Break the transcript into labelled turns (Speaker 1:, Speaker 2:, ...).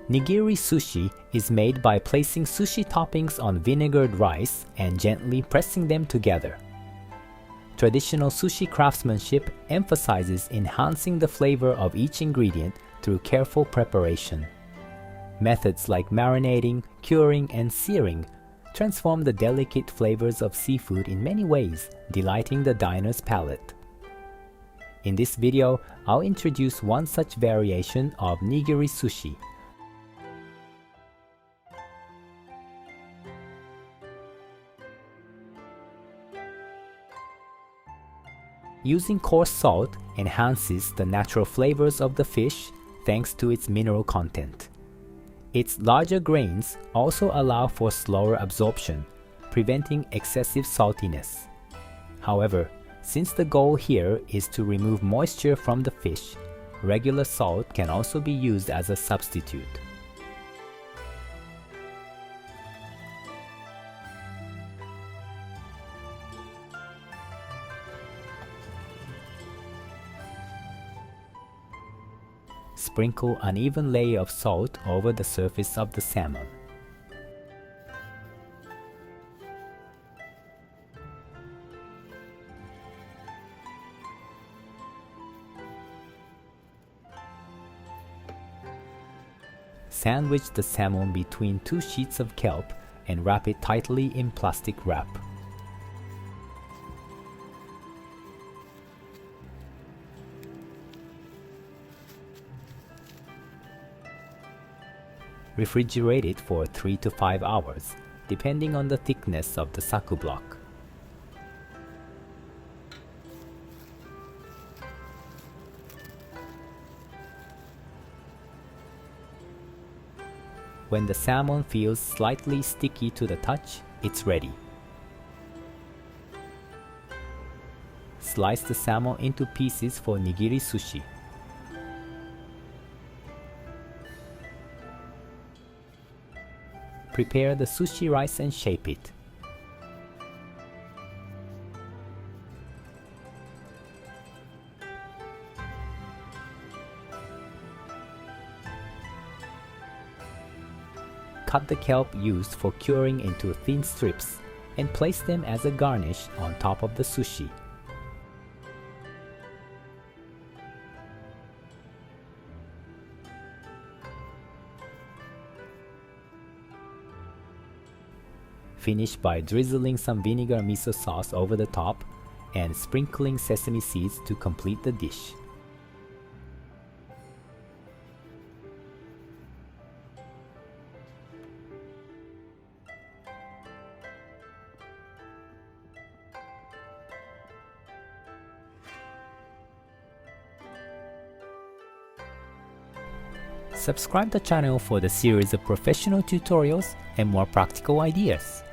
Speaker 1: Nigiri sushi is made by placing sushi toppings on vinegared rice and gently pressing them together. Traditional sushi craftsmanship emphasizes enhancing the flavor of each ingredient through careful preparation. Methods like marinating, curing, and searing transform the delicate flavors of seafood in many ways, delighting the diner's palate. In this video, I'll introduce one such variation of nigiri sushi. Using coarse salt enhances the natural flavors of the fish thanks to its mineral content. Its larger grains also allow for slower absorption, preventing excessive saltiness. However, since the goal here is to remove moisture from the fish, regular salt can also be used as a substitute. Sprinkle an even layer of salt over the surface of the salmon. Sandwich the salmon between two sheets of kelp and wrap it tightly in plastic wrap. Refrigerate it for 3 to 5 hours, depending on the thickness of the saku block. When the salmon feels slightly sticky to the touch, it's ready. Slice the salmon into pieces for nigiri sushi. Prepare the sushi rice and shape it. Cut the kelp used for curing into thin strips and place them as a garnish on top of the sushi. Finish by drizzling some vinegar miso sauce over the top and sprinkling sesame seeds to complete the dish. Subscribe the channel for the series of professional tutorials and more practical ideas.